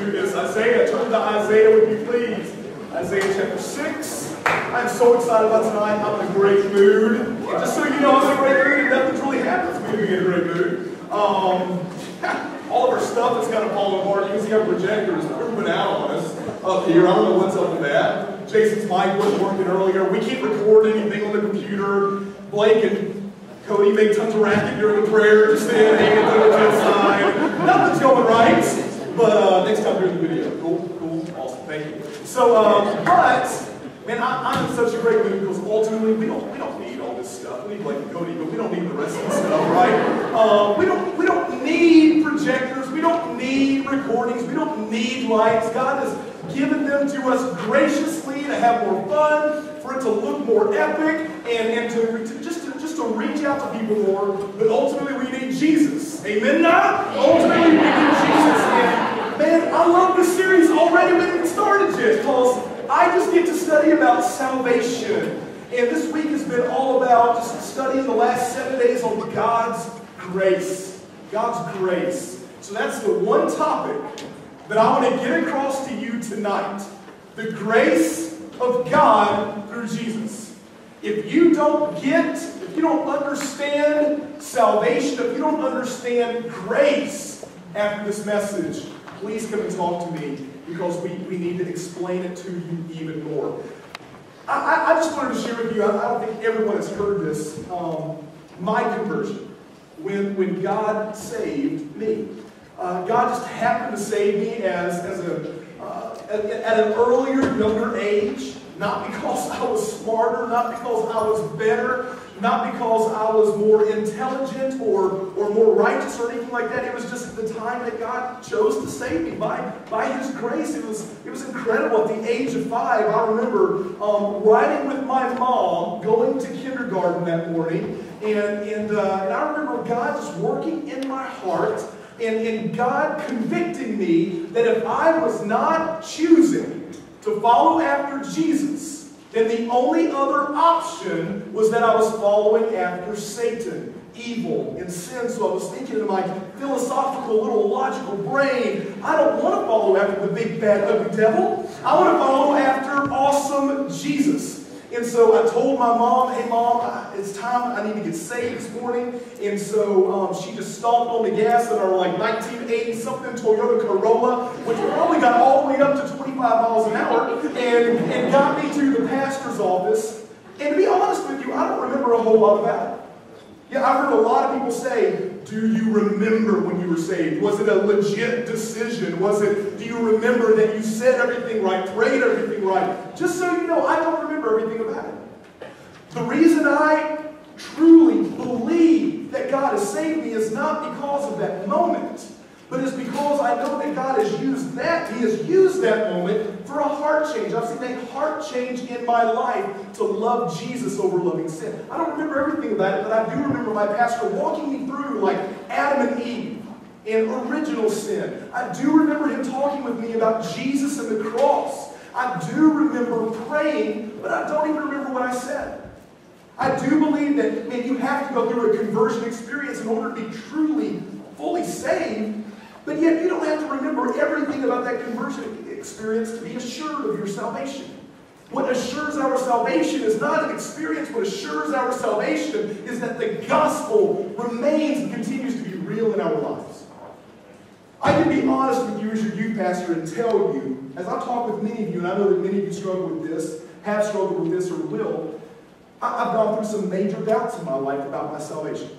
do this. Isaiah, turn to Isaiah with me, please. Isaiah chapter 6. I'm so excited about tonight. I'm in a great mood. And just so you know, I'm in a great mood, and nothing's really happened to me to be in a great mood. All of our stuff is kind of falling apart. You can see our projectors pooping out on us up here. I don't know what's up with that. Jason's mic wasn't working earlier. We can't record anything on the computer. Blake and Cody made tons of racket during the prayer, just saying, hey, it's over to the side. Nothing's going right. But next time, here's the video. Cool, awesome, thank you. So, man, I'm in such a great mood because ultimately we don't need all this stuff. We need Blake and Cody, but we don't need the rest of the stuff, right? We don't need projectors. We don't need recordings. We don't need lights. God has given them to us graciously to have more fun, for it to look more epic, and to just to reach out to people more. But ultimately, we need Jesus. Amen. Now, ultimately, we need Jesus. And man, I love this series already. We haven't even started yet because I just get to study about salvation. And this week has been all about just studying the last 7 days on God's grace. God's grace. So that's the one topic that I want to get across to you tonight. The grace of God through Jesus. If you don't understand salvation, if you don't understand grace after this message, please come and talk to me because we need to explain it to you even more. I just wanted to share with you, I don't think everyone has heard this, my conversion, when God saved me. God just happened to save me at an earlier, younger age, not because I was smarter, not because I was better, not because I was more intelligent or more righteous or anything like that. It was just the time that God chose to save me by His grace. It was incredible. At the age of 5, I remember riding with my mom, going to kindergarten that morning, and I remember God just working in my heart and God convicting me that if I was not choosing to follow after Jesus, then the only other option was that I was following after Satan, evil, and sin. So I was thinking in my philosophical, little logical brain, I don't want to follow after the big, bad, ugly devil. I want to follow after awesome Jesus. And so I told my mom, hey mom, it's time, I need to get saved this morning. And so she just stomped on the gas in our like 1980-something Toyota Corolla, which probably got all the way up to 25 miles an hour, and got me to the pastor's office. And to be honest with you, I don't remember a whole lot about it. Yeah, I've heard a lot of people say, do you remember when you were saved? Was it a legit decision? Do you remember that you said everything right, prayed everything right? Just so you know, I don't remember everything about it. The reason I truly believe that God has saved me is not because of that moment, but it's because I know that God has used that. He has used that moment for a heart change. I've seen a heart change in my life to love Jesus over loving sin. I don't remember everything about it, but I do remember my pastor walking me through like Adam and Eve and original sin. I do remember him talking with me about Jesus and the cross. I do remember praying, but I don't even remember what I said. I do believe that, man, you have to go through a conversion experience in order to be truly, fully saved. But yet you don't have to remember everything about that conversion experience to be assured of your salvation. What assures our salvation is not an experience. What assures our salvation is that the gospel remains and continues to be real in our lives. I can be honest with you as your youth pastor and tell you, as I talk with many of you, and I know that many of you struggle with this, have struggled with this or will, I've gone through some major doubts in my life about my salvation.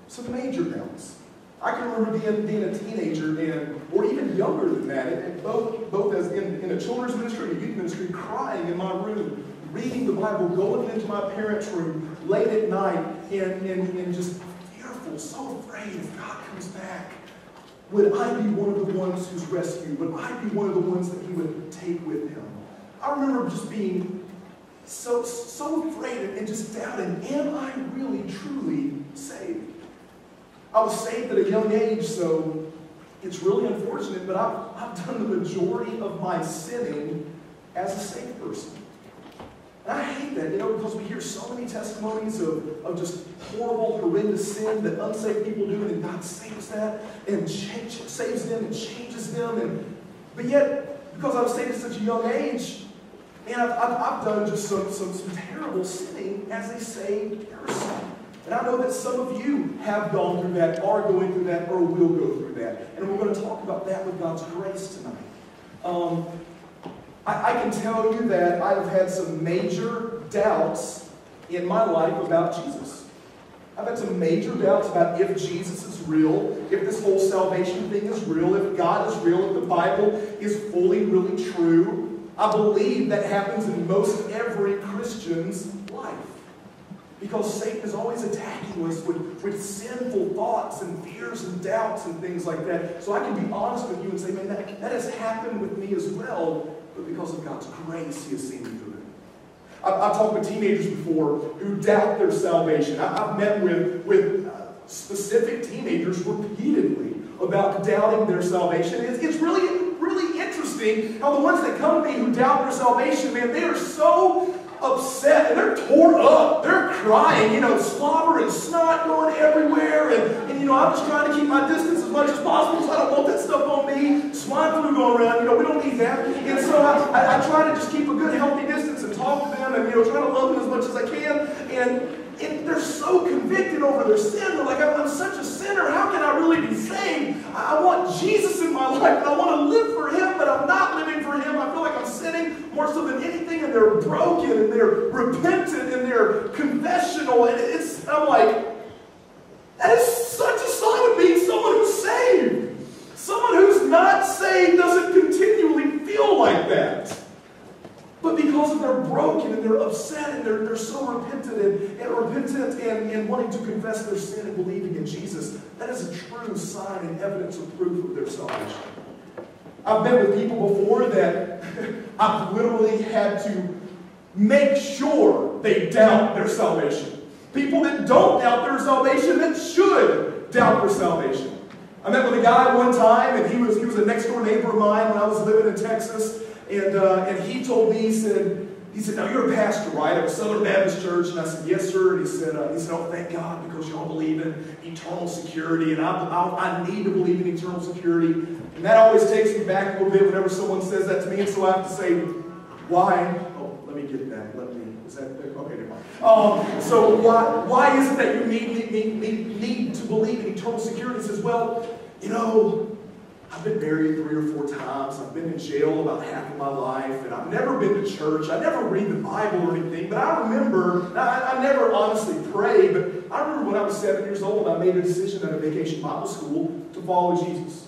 Some major doubts. I can remember being a teenager or even younger than that, and both as in a children's ministry and a youth ministry, crying in my room, reading the Bible, going into my parents' room late at night, and just fearful, so afraid if God comes back. Would I be one of the ones who's rescued? Would I be one of the ones that He would take with Him? I remember just being so afraid and just doubting, am I really, truly saved? I was saved at a young age, so it's really unfortunate, but I've done the majority of my sinning as a saved person. And I hate that, because we hear so many testimonies of just horrible, horrendous sin that unsaved people do, and God saves that and saves them and changes them. And But yet, because I was saved at such a young age, man, I've done just some terrible sinning as a saved person. And I know that some of you have gone through that, are going through that, or will go through that. And we're going to talk about that with God's grace tonight. I can tell you that I've had some major doubts in my life about Jesus. I've had some major doubts about if Jesus is real, if this whole salvation thing is real, if God is real, if the Bible is fully, really true. I believe that happens in most every Christian's life. Because Satan is always attacking us with sinful thoughts and fears and doubts and things like that. So I can be honest with you and say, man, that has happened with me as well. But because of God's grace, He has seen me through it. I've talked with teenagers before who doubt their salvation. I've met with specific teenagers repeatedly about doubting their salvation. It's really, really interesting how the ones that come to me who doubt their salvation, man, they are so upset and they're tore up. They're crying, slobber and snot going everywhere. And I'm just trying to keep my distance as much as possible because I don't want that stuff on me. Swine flu going around, we don't need that. And so I try to just keep a good, healthy distance and talk to them and, try to love them as much as I can. And they're so convicted over their sin. They're like, I'm such a sinner. How can I really be saved? I want Jesus in my life. I want to live for Him, but I'm not living for Him. I feel like I'm sinning more so than anything. And they're broken and they're repentant and they're confessional. And I'm like, that is such a sign of being someone who's saved. Someone who's not saved doesn't continually feel like that. But because they're broken and they're upset and they're so repentant and wanting to confess their sin and believing in Jesus, that is a true sign and evidence of proof of their salvation. I've met with people before that I've literally had to make sure they doubt their salvation. People that don't doubt their salvation that should doubt their salvation. I met with a guy one time, and he was a next door neighbor of mine when I was living in Texas. And he told me, he said, now you're a pastor, right, of a Southern Baptist church? And I said, yes, sir. And he said, oh, thank God, because y'all believe in eternal security, and I need to believe in eternal security. And that always takes me back a little bit whenever someone says that to me, and so I have to say, why? Oh, let me get that. Is that okay? Never mind. So why is it that you need to believe in eternal security? He says, well, I've been married 3 or 4 times. I've been in jail about half of my life. And I've never been to church. I never read the Bible or anything. But I remember, I never honestly prayed, but I remember when I was 7 years old, I made a decision at a vacation Bible school to follow Jesus.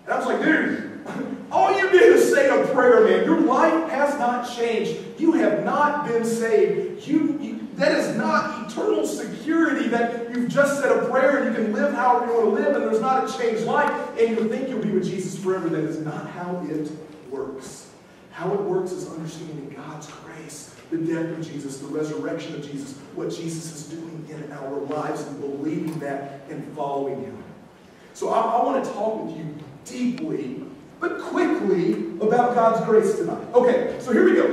And I was like, dude, all you did is say a prayer, man. Your life has not changed. You have not been saved. That is not eternal security that you've just said a prayer and you can live however you want to live and there's not a changed life and you think you'll be with Jesus forever. That is not how it works. How it works is understanding God's grace, the death of Jesus, the resurrection of Jesus, what Jesus is doing in our lives and believing that and following Him. So I want to talk with you deeply but quickly about God's grace tonight. Okay, so here we go.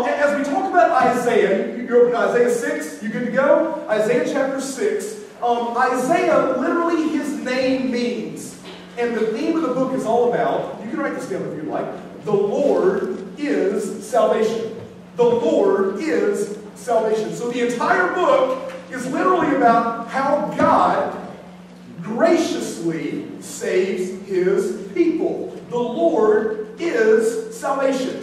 As we talk about Isaiah, you open Isaiah 6, you good to go? Isaiah chapter 6. Isaiah, literally his name means, and the theme of the book is all about, you can write this down if you like, the Lord is salvation. The Lord is salvation. So the entire book is literally about how God graciously saves His people. The Lord is salvation.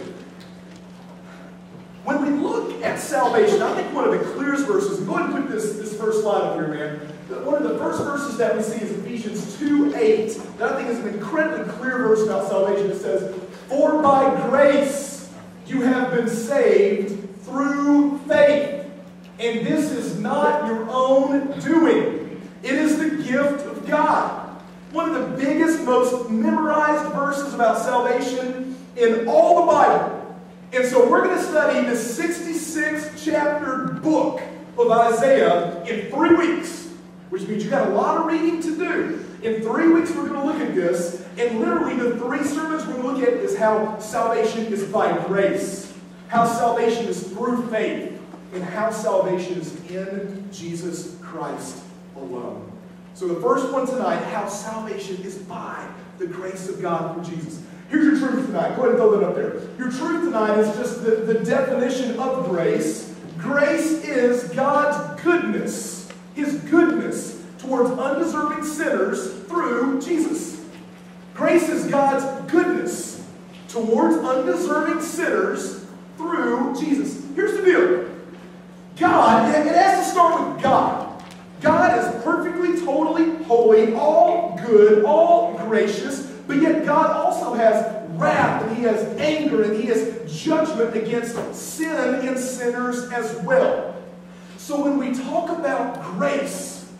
When we look at salvation, I think one of the clearest verses, go ahead and put this first slide up here, man. One of the first verses that we see is Ephesians 2:8. That I think is an incredibly clear verse about salvation. It says, for by grace you have been saved through faith. And this is not your own doing. It is the gift of God. One of the biggest, most memorized verses about salvation in all the Bible. And so we're going to study the 66th chapter book of Isaiah in 3 weeks, which means you've got a lot of reading to do. In 3 weeks we're going to look at this, and literally the 3 sermons we're going to look at is how salvation is by grace, how salvation is through faith, and how salvation is in Jesus Christ alone. So the first one tonight, how salvation is by the grace of God through Jesus. Here's your truth tonight. Go ahead and throw that up there. Your truth tonight is just the definition of grace. Grace is God's goodness. His goodness towards undeserving sinners through Jesus. Grace is God's goodness towards undeserving sinners through Jesus. Here's the deal. God, it has to start with God. God is perfectly, totally holy, all good, all gracious, but yet God also has wrath, and He has anger, and He has judgment against sin and sinners as well. So when we talk about grace,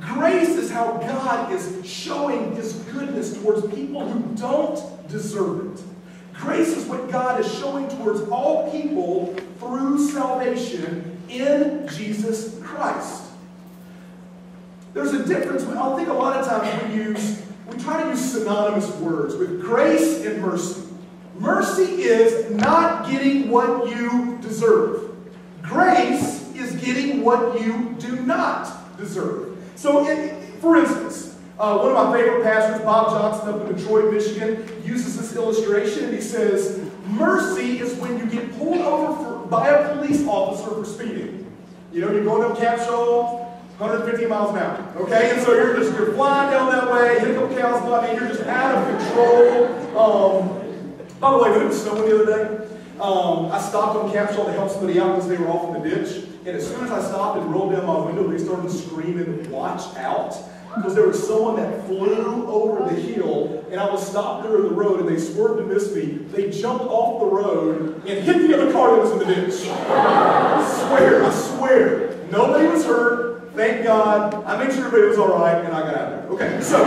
grace is how God is showing His goodness towards people who don't deserve it. Grace is what God is showing towards all people through salvation in Jesus Christ. There's a difference. I think a lot of times we try to use synonymous words with grace and mercy. Mercy is not getting what you deserve. Grace is getting what you do not deserve. So, for instance, one of my favorite pastors, Bob Johnson up in Detroit, Michigan, uses this illustration, and he says, mercy is when you get pulled over by a police officer for speeding. You know, you're going to a Capshaw, 150 miles an hour, okay? And so you're flying down that way, hit a couple cows by me, you're just out of control. By the way, when it was snowing the other day, I stopped on Capshaw to help somebody out because they were off in the ditch. And as soon as I stopped and rolled down my window, they started screaming, "Watch out!" Because there was someone that flew over the hill, and I was stopped there in the road, and they swerved to miss me. They jumped off the road and hit the other car that was in the ditch. I swear, nobody was hurt. Thank God. I made sure everybody was all right, and I got out of there. Okay, so,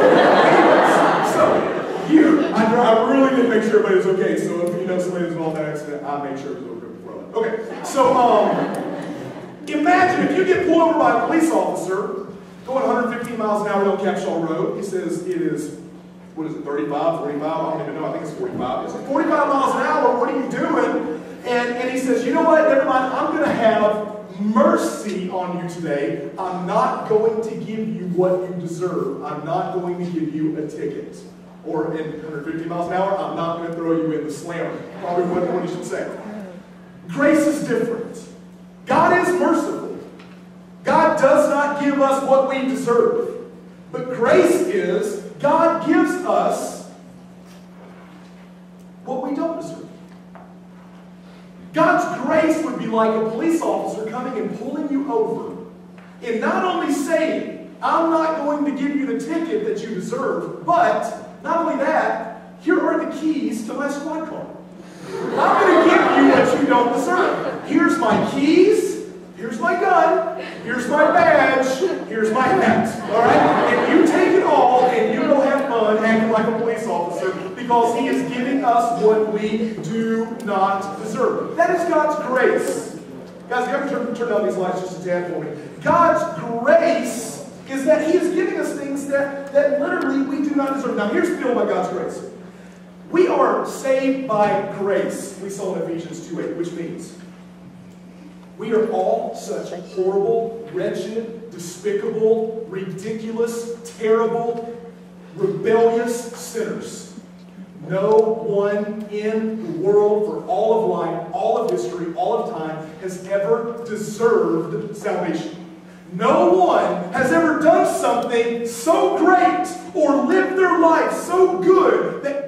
I really did make sure everybody was okay. So if you know somebody was involved in that accident, I made sure it was over before that. Okay, so imagine if you get pulled over by a police officer going 115 miles an hour down Capshaw Road. He says it is, 35, 45? I don't even know. I think it's 45. It's 45 miles an hour. What are you doing? And he says, you know what? Never mind. I'm going to have mercy on you today. I'm not going to give you what you deserve. I'm not going to give you a ticket. Or in 150 miles an hour, I'm not going to throw you in the slammer. Probably what you should say. Grace is different. God is merciful. God does not give us what we deserve. But grace is, God gives us what we don't deserve. God's grace would be like a police officer coming and pulling you over and not only saying, I'm not going to give you the ticket that you deserve, but not only that, here are the keys to my squad car. I'm going to give you what you don't deserve. Here's my keys, here's my gun, here's my badge, here's my hat. All right? And you take it all and you go have fun acting like a police officer because He is giving us what we do not deserve. That is God's grace. Guys, you have to turn down these lights just a tad for me. God's grace is that He is giving us things that literally we do not deserve. Now, here's the deal about God's grace. We are saved by grace, we saw in Ephesians 2:8, which means we are all such horrible, wretched, despicable, ridiculous, terrible, rebellious sinners. No one in the world for all of life, all of history, all of time has ever deserved salvation. No one has ever done something so great or lived their life so good that